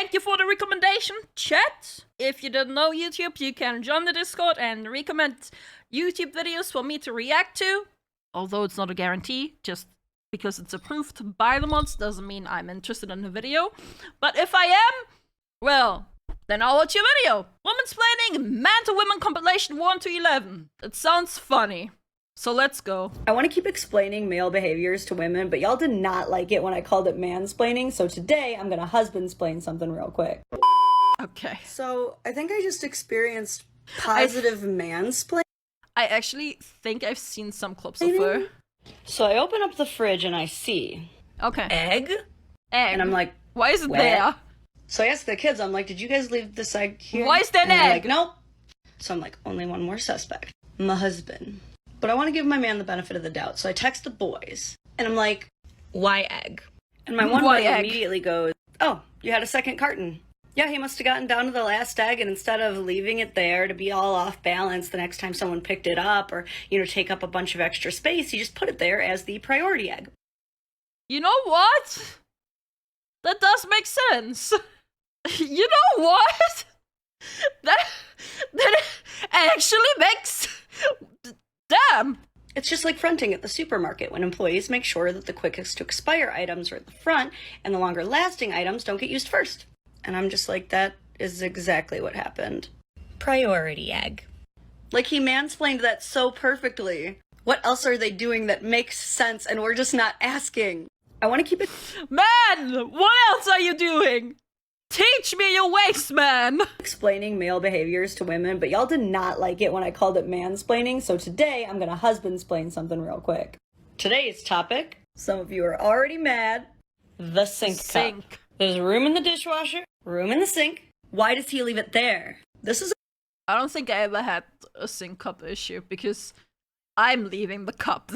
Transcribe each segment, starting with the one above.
Thank you for the recommendation, chat. If you didn't know YouTube, you can join the Discord and recommend YouTube videos for me to react to. Although it's not a guarantee, just because it's approved by the mods doesn't mean I'm interested in the video. But if I am, well, then I'll watch your video. Womansplaining Man to Women Compilation 1 to 11. It sounds funny. So let's go. I want to keep explaining male behaviors to women, but y'all did not like it when I called it mansplaining, so today I'm gonna husbandsplain something real quick. Okay. So, I think I just experienced positive mansplaining. I actually think I've seen some clips of her. So I open up the fridge and I see Okay. egg, Egg. and I'm like, why is it where? there? So I asked the kids, I'm like, did you guys leave this egg here? Why is there an and they're egg? like, nope. So I'm like, only one more suspect. My husband. But I want to give my man the benefit of the doubt. So I text the boys, and I'm like, why egg? And my one Why boy egg? immediately goes, oh, you had a second carton. Yeah, he must have gotten down to the last egg, and instead of leaving it there to be all off balance the next time someone picked it up or, take up a bunch of extra space, he just put it there as the priority egg. You know what? That does make sense. You know what? That actually makes... Damn! It's just like fronting at the supermarket when employees make sure that the quickest to expire items are at the front and the longer lasting items don't get used first. And I'm just like, that is exactly what happened. Priority egg. Like, he mansplained that so perfectly. What else are they doing that makes sense and we're just not asking? I want to keep it... Man! What else are you doing? Teach me your ways, man! Explaining male behaviors to women, but y'all did not like it when I called it mansplaining, so today I'm gonna husbandsplain something real quick. Today's topic, some of you are already mad, the sink cup. There's room in the dishwasher, room in the sink. Why does he leave it there? This is... I don't think I ever had a sink cup issue, because I'm leaving the cup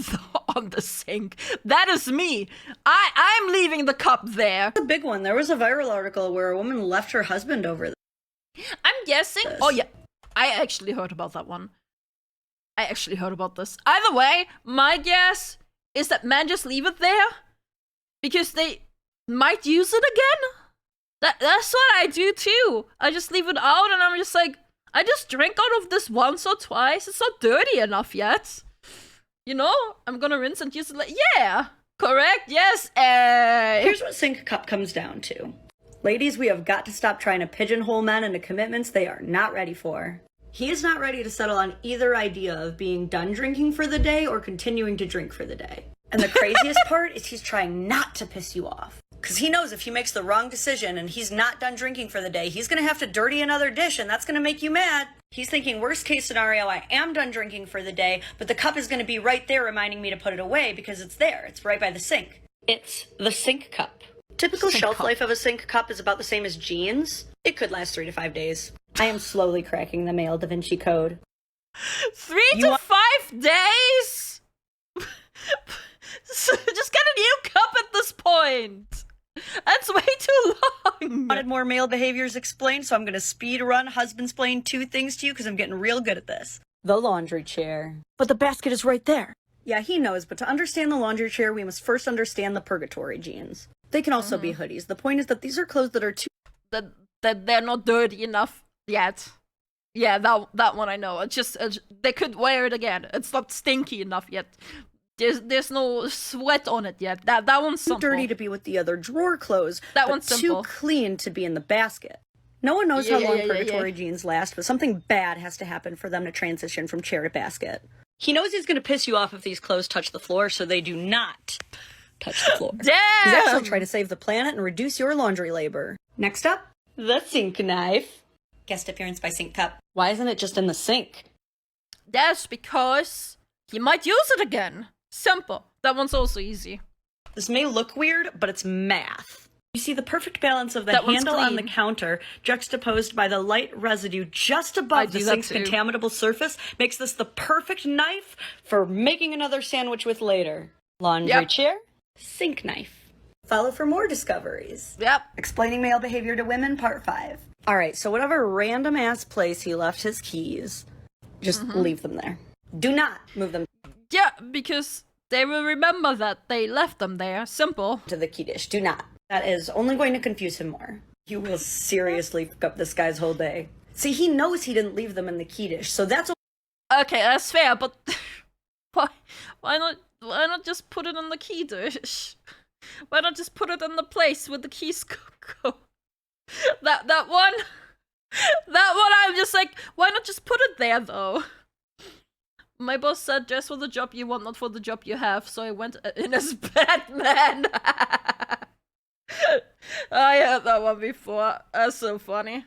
on the sink. That is me. I'm leaving the cup there. a big one. There was a viral article where a woman left her husband over I'm guessing... Oh yeah, I actually heard about that one. I actually heard about this. Either way, my guess is that men just leave it there because they might use it again. That's what I do too. I just leave it out and I'm just like, I just drank out of this once or twice. It's not dirty enough yet. You know, I'm gonna rinse and use it like, yeah, correct, yes, Here's what sink cup comes down to. Ladies, we have got to stop trying to pigeonhole men into commitments they are not ready for. He is not ready to settle on either idea of being done drinking for the day or continuing to drink for the day. And the craziest part is he's trying not to piss you off. Because he knows if he makes the wrong decision and he's not done drinking for the day, he's going to have to dirty another dish and that's going to make you mad. He's thinking, worst case scenario, I am done drinking for the day, but the cup is going to be right there reminding me to put it away because it's there. It's right by the sink. It's the sink cup. Typical shelf life of a sink cup is about the same as jeans. It could last 3 to 5 days. I am slowly cracking the male Da Vinci Code. 3 to 5 days? Just get a new cup at this point. That's way too long. Wanted more male behaviors explained, so I'm going to speed run husbandsplain 2 things to you because I'm getting real good at this. The laundry chair. But the basket is right there. Yeah, he knows, but to understand the laundry chair, we must first understand the purgatory jeans. They can also be hoodies. The point is that these are clothes that are too... That they're not dirty enough yet. Yeah, that one I know. It's just, they could wear it again. It's not stinky enough yet. There's no sweat on it yet. That one's simple. Too dirty to be with the other drawer clothes. That but one's simple. Too clean to be in the basket. No one knows how long purgatory jeans last, but something bad has to happen for them to transition from chair to basket. He knows he's going to piss you off if these clothes touch the floor, so they do not touch the floor. Damn! He's actually trying to save the planet and reduce your laundry labor. Next up, the sink knife. Guest appearance by sink cup. Why isn't it just in the sink? That's because he might use it again. Simple. That one's also easy. This may look weird, but it's math. You see the perfect balance of the That one's handle on the clean. counter juxtaposed by the light residue just above the do that sink's too. contaminable surface makes this the perfect knife for making another sandwich with later. Laundry chair, sink knife. Follow for more discoveries. Yep. Explaining male behavior to women, part 5. Alright, so whatever random ass place he left his keys, just leave them there. Do not move them Yeah, because they will remember that they left them there. Simple. to the key dish. Do not. That is only going to confuse him more. You will seriously fuck up this guy's whole day. See, he knows he didn't leave them in the key dish, so that's Okay, that's fair, but why not just put it in the key dish? Why not just put it in the place where the keys go? That one, I'm just like, why not just put it there though? My boss said dress for the job you want, not for the job you have, so I went in as Batman. I heard that one before. That's so funny.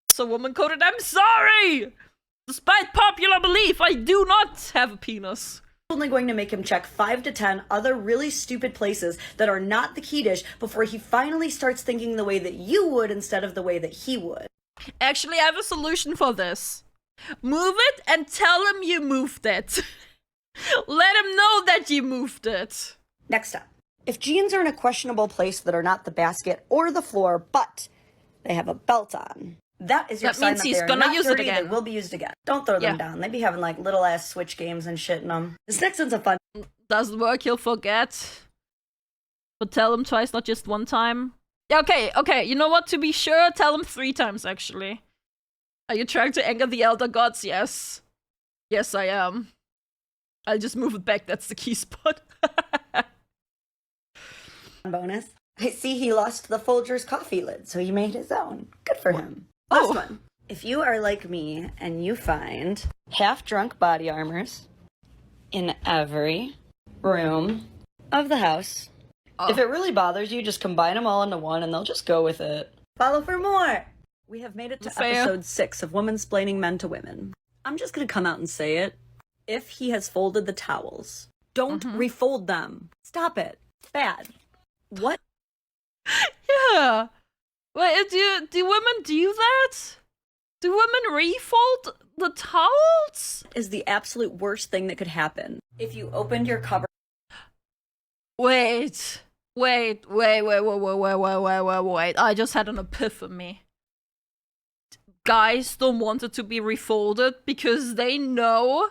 So woman coded, I'm sorry! Despite popular belief, I do not have a penis. only going to make him check 5 to 10 other really stupid places that are not the key dish before he finally starts thinking the way that you would instead of the way that he would. Actually, I have a solution for this. Move it and tell him you moved it. Let him know that you moved it. Next up. If jeans are in a questionable place that are not the basket or the floor, but they have a belt on, that is your sign that they're not dirty, they will be used again. Don't throw them down. They be having like little ass Switch games and shit in them. This next one's a fun. Doesn't work, he'll forget. But tell him twice, not just one time. Yeah, okay, you know what? To be sure, tell him 3 times actually. Are you trying to anger the elder gods? Yes. Yes, I am. I'll just move it back, that's the key spot. Bonus. I see he lost the Folgers coffee lid, so he made his own. Good for him. Last one. If you are like me and you find half-drunk body armors in every room of the house, if it really bothers you, just combine them all into one and they'll just go with it. Follow for more! We have made it to episode 6 of Womansplaining Men to Women. I'm just gonna come out and say it. If he has folded the towels, don't refold them. Stop it. It's bad. What? Yeah. Wait, do women do that? Do women refold the towels? Is the absolute worst thing that could happen. If you opened your cupboard. Wait. I just had an epiphany. Guys don't want it to be refolded because they know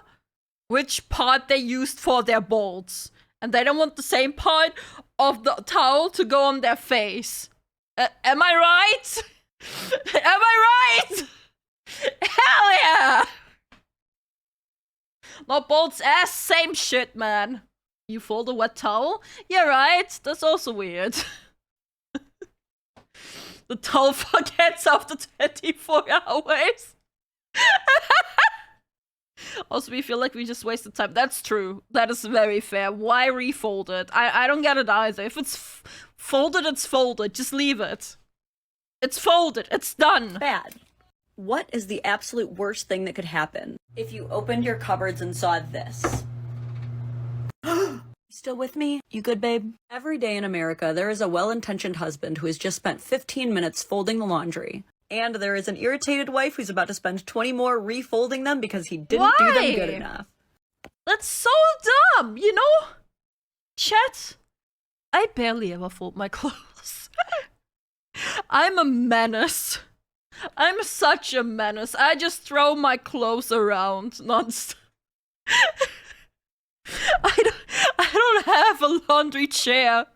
which part they used for their bolts. And they don't want the same part of the towel to go on their face. Am I right? Am I right? Hell yeah! Not bolts, ass, same shit, man. You fold a wet towel? Yeah, right. That's also weird. The towel forgets after 24 hours. Also, we feel like we just wasted time. That's true. That is very fair. Why refold it? I don't get it either. If it's folded, it's folded. Just leave it. It's folded. It's done. Bad. What is the absolute worst thing that could happen if you opened your cupboards and saw this? Still with me? You good, babe? Every day in America, there is a well-intentioned husband who has just spent 15 minutes folding the laundry. And there is an irritated wife who's about to spend 20 more refolding them because he didn't do them good enough. That's so dumb, you know? Chat, I barely ever fold my clothes. I'm a menace. I'm such a menace. I just throw my clothes around nonstop. I don't have a laundry chair.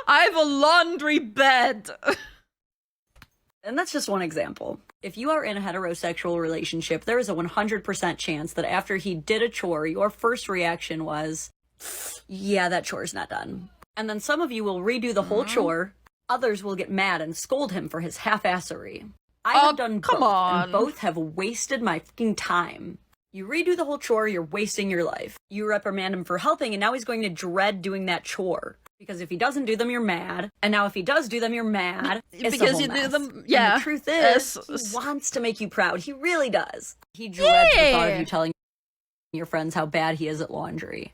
I have a laundry bed. And that's just one example. If you are in a heterosexual relationship, there is a 100% chance that after he did a chore, your first reaction was, yeah, that chore's not done. And then some of you will redo the whole chore. Others will get mad and scold him for his half-assery. I have done both, and both have wasted my fucking time. You redo the whole chore, you're wasting your life. You reprimand him for helping, and now he's going to dread doing that chore. Because if he doesn't do them, you're mad. And now if he does do them, you're mad. It's because you do them, yeah. And the truth is, he wants to make you proud. He really does. He dreads the thought of you telling your friends how bad he is at laundry.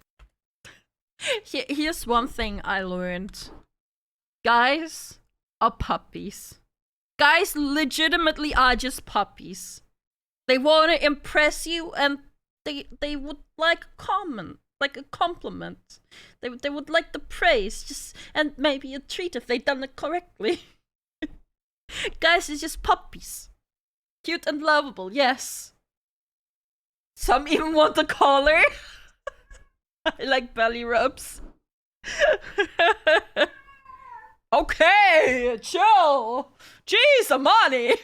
Here's one thing I learned. Guys are puppies. Guys legitimately are just puppies. They want to impress you, and they would like a comment, like a compliment. They would like the praise, just and maybe a treat if they done it correctly. Guys are just puppies, cute and lovable. Yes. Some even want a collar. I like belly rubs. Okay, chill. Jeez, Amani.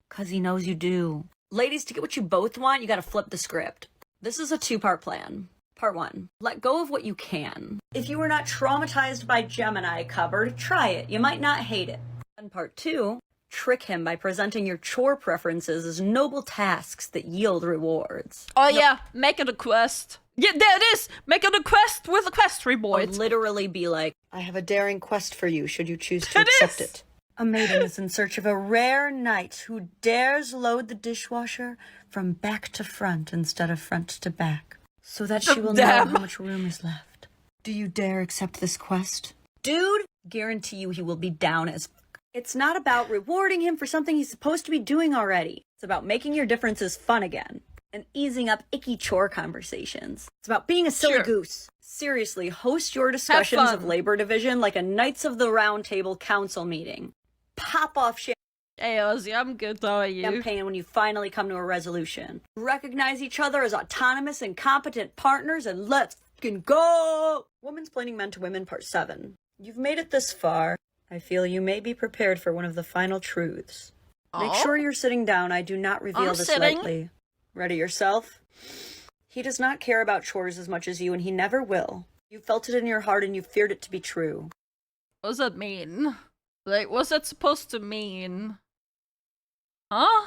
Cause he knows you do. Ladies, to get what you both want, you gotta flip the script. This is a two-part plan. Part 1. Let go of what you can. If you were not traumatized by Gemini cupboard, try it. You might not hate it. And Part 2. Trick him by presenting your chore preferences as noble tasks that yield rewards. Oh yeah, make it a quest. Yeah, there it is! Make it a quest with a quest reward. Or literally be like, I have a daring quest for you, should you choose to accept it. A maiden is in search of a rare knight who dares load the dishwasher from back to front instead of front to back, so that she will know how much room is left. Do you dare accept this quest? Dude, guarantee you he will be down as fuck. It's not about rewarding him for something he's supposed to be doing already. It's about making your differences fun again and easing up icky chore conversations. It's about being a silly goose. Seriously, host your discussions of labor division like a Knights of the Round Table council meeting. Pop off shit. Hey Ozzy, I'm good, how are you? Campaign when you finally come to a resolution. Recognize each other as autonomous and competent partners and let's fucking go! Womansplaining Men to Women Part 7. You've made it this far. I feel you may be prepared for one of the final truths. Make sure you're sitting down. I do not reveal this lightly. Ready yourself? He does not care about chores as much as you, and he never will. You felt it in your heart and you feared it to be true. What does that mean? Like, what's that supposed to mean? Huh?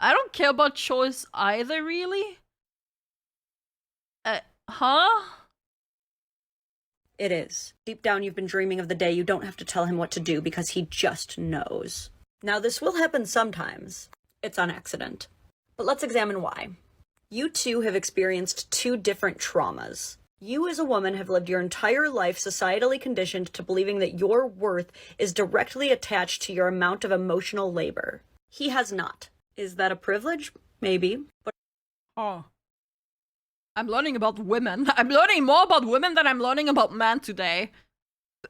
I don't care about chores either, really? Huh? It is. Deep down, you've been dreaming of the day you don't have to tell him what to do because he just knows. Now, this will happen sometimes. It's on accident. But let's examine why. You two have experienced two different traumas. You as a woman have lived your entire life societally conditioned to believing that your worth is directly attached to your amount of emotional labor. He has not. Is that a privilege? Maybe. But I'm learning about women. I'm learning more about women than I'm learning about men today.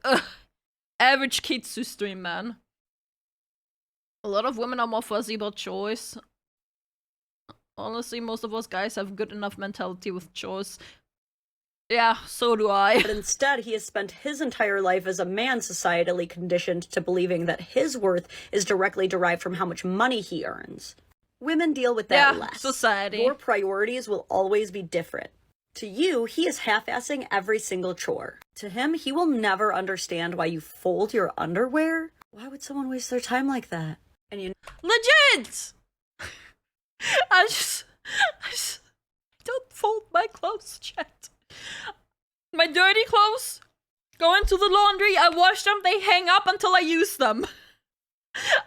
Ugh. Average Kitsu stream, man. A lot of women are more fuzzy about chores. Honestly, most of us guys have good enough mentality with chores. Yeah, so do I. But instead, he has spent his entire life as a man societally conditioned to believing that his worth is directly derived from how much money he earns. Women deal with that less. Society. Your priorities will always be different. To you, he is half-assing every single chore. To him, he will never understand why you fold your underwear. Why would someone waste their time like that? And you legit! I just don't fold my clothes, chat. My dirty clothes go into the laundry, I wash them, they hang up until I use them.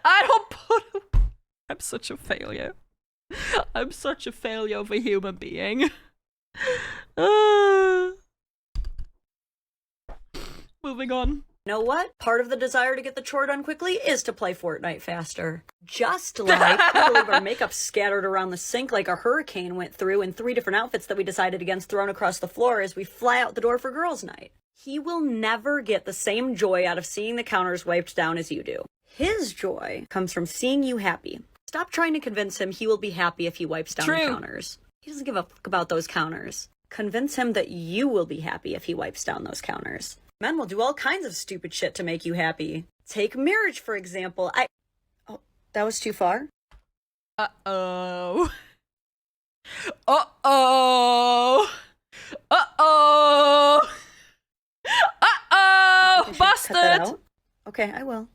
I don't put them. I'm such a failure. I'm such a failure of a human being. Moving on. You know what? Part of the desire to get the chore done quickly is to play Fortnite faster. Just like we leave our makeup scattered around the sink like a hurricane went through in 3 different outfits that we decided against thrown across the floor as we fly out the door for girls' night. He will never get the same joy out of seeing the counters wiped down as you do. His joy comes from seeing you happy. Stop trying to convince him he will be happy if he wipes down the counters. He doesn't give a fuck about those counters. Convince him that you will be happy if he wipes down those counters. Men will do all kinds of stupid shit to make you happy. Take marriage, for example. Oh, that was too far? Uh-oh. Uh-oh. Uh-oh. Uh-oh. Busted. Okay, I will.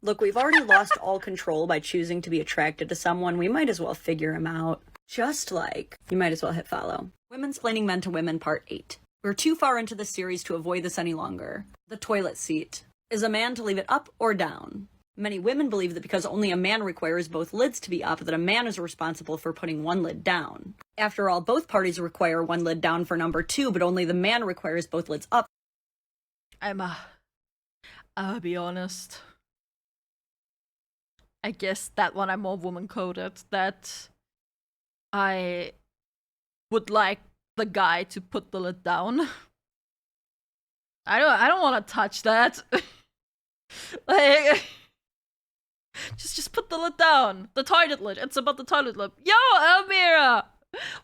Look, we've already lost all control by choosing to be attracted to someone. We might as well figure him out. Just like, you might as well hit follow. Womansplaining Men to Women Part 8. We're too far into this series to avoid this any longer. The toilet seat. Is a man to leave it up or down? Many women believe that because only a man requires both lids to be up, that a man is responsible for putting one lid down. After all, both parties require one lid down for number 2, but only the man requires both lids up. I'll be honest. I guess that one I'm more woman-coded, that I would like the guy to put the lid down. I don't want to touch that. Like, just put the lid down. The toilet lid. It's about the toilet lid. Yo, Elmira!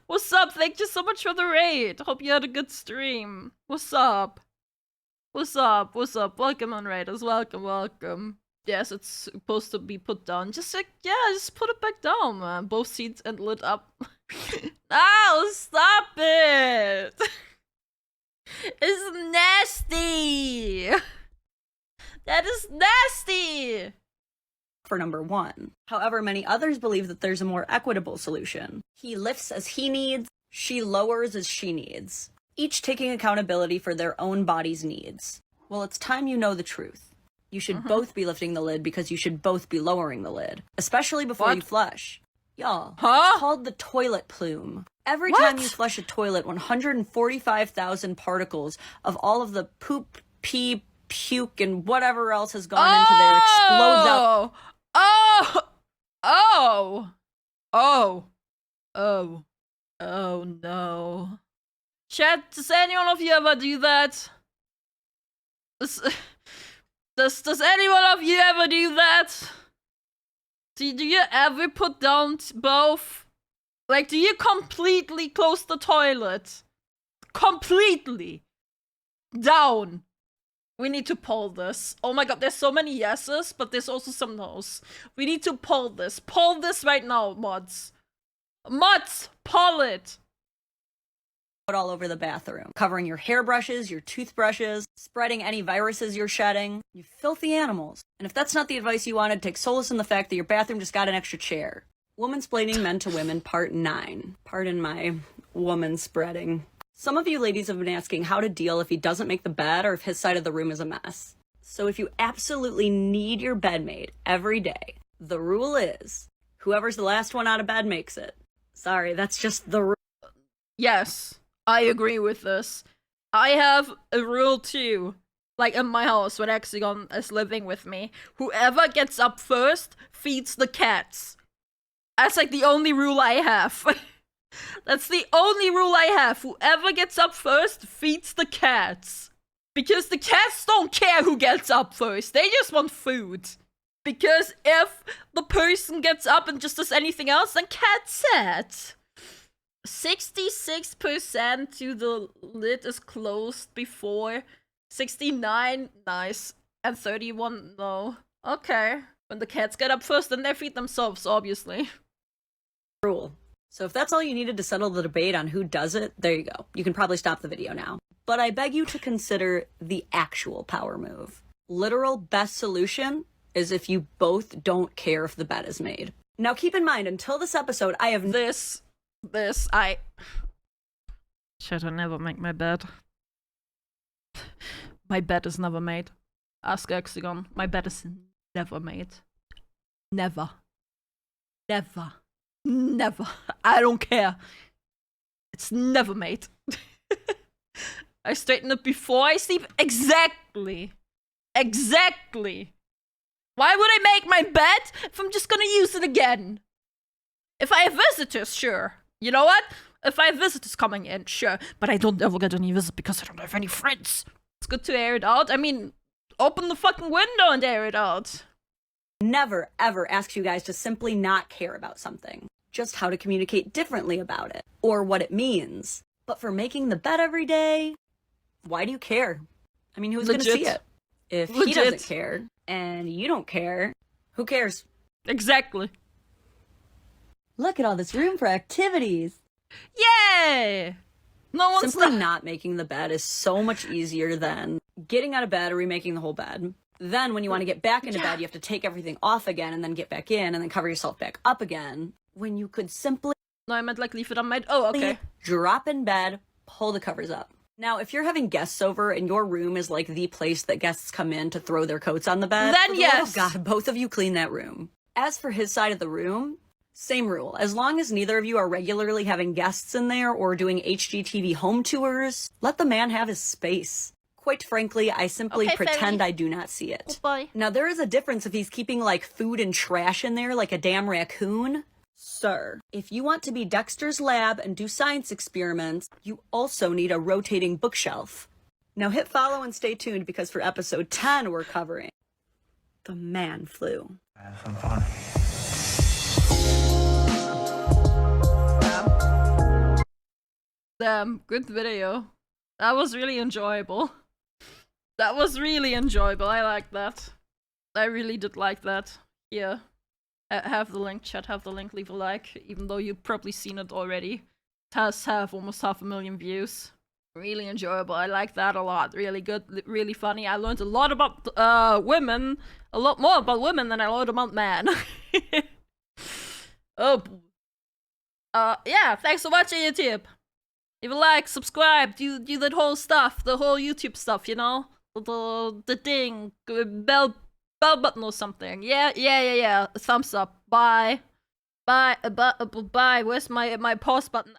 What's up? Thank you so much for the raid. Hope you had a good stream. What's up? What's up? What's up? Welcome on raiders. Welcome, welcome. Yes, it's supposed to be put down. Just like, yeah, just put it back down, man. Both seats and lit up. No, stop it! It's nasty! That is nasty! For number 1. However, many others believe that there's a more equitable solution. He lifts as he needs, she lowers as she needs, each taking accountability for their own body's needs. Well, it's time you know the truth. You should both be lifting the lid because you should both be lowering the lid, especially before you flush. Y'all, it's called the toilet plume. Every time you flush a toilet, 145,000 particles of all of the poop, pee, puke, and whatever else has gone into there explodes out. Oh no. Chat, does anyone of you ever do that? Does anyone of you ever do that? Do you ever put down both? Like, do you completely close the toilet? Completely down. We need to poll this. Oh my god, there's so many yeses, but there's also some no's. We need to poll this. Poll this right now, mods. Mods, poll it. All over the bathroom, covering your hairbrushes, your toothbrushes, spreading any viruses you're shedding. You filthy animals. And if that's not the advice you wanted, take solace in the fact that your bathroom just got an extra chair. Womansplaining Men to Women, Part 9. Pardon my woman spreading. Some of you ladies have been asking how to deal if he doesn't make the bed or if his side of the room is a mess. So if you absolutely need your bed made every day, the rule is, whoever's the last one out of bed makes it. Sorry, that's just the rule. Yes, I agree with this. I have a rule too. Like in my house when Hexagon is living with me. Whoever gets up first feeds the cats. That's like the only rule I have. That's the only rule I have. Whoever gets up first feeds the cats. Because the cats don't care who gets up first. They just want food. Because if the person gets up and just does anything else, then cat's sad. 66% to the lid is closed before. 69, nice. And 31, no. Okay. When the cats get up first, then they feed themselves, obviously. Rule. So if that's all you needed to settle the debate on who does it, there you go. You can probably stop the video now. But I beg you to consider the actual power move. Literal best solution is if you both don't care if the bed is made. Now keep in mind, until this episode, I have Should I never make my bed? My bed is never made. Ask Hexagon. My bed is never made. Never. Never. Never. I don't care. It's never made. I straighten it before I sleep. Exactly. Exactly. Why would I make my bed if I'm just gonna use it again? If I have visitors, sure. You know what? If I have visitors coming in, sure. But I don't ever get any visitors because I don't have any friends. It's good to air it out. I mean, open the fucking window and air it out. Never, ever ask you guys to simply not care about something. Just how to communicate differently about it. Or what it means. But for making the bed every day, why do you care? I mean, who's gonna see it? If he doesn't care, and you don't care, who cares? Exactly. Look at all this room for activities. Yay! No one's Simply not making the bed is so much easier than getting out of bed or remaking the whole bed. Then when you want to get back into bed, you have to take everything off again and then get back in and then cover yourself back up again. When you could simply... No, I meant like leave it on my... Oh, okay. Drop in bed, pull the covers up. Now, if you're having guests over and your room is like the place that guests come in to throw their coats on the bed, then yes. Oh God, both of you clean that room. As for his side of the room, same rule. As long as neither of you are regularly having guests in there or doing HGTV home tours, let the man have his space. Quite frankly, I simply pretend I do not see it. Bye. Now, there is a difference if he's keeping like food and trash in there like a damn raccoon. Sir, if you want to be Dexter's lab and do science experiments, you also need a rotating bookshelf. Now hit follow and stay tuned because for episode 10 we're covering the man flu. Have some fun. Damn, good video. That was really enjoyable. That was really enjoyable. I like that. I really did like that. Yeah. Have the link, chat, have the link, leave a like, even though you've probably seen it already. It does have almost 500,000 views. Really enjoyable. I like that a lot. Really good, really funny. I learned a lot about women, a lot more about women than I learned about men. Oh. Yeah, thanks for watching, YouTube. Leave a like, subscribe, do that whole stuff, the whole YouTube stuff, you know? The thing, bell button or something. Yeah. Thumbs up. Bye. Bye. Bye. Where's my pause button?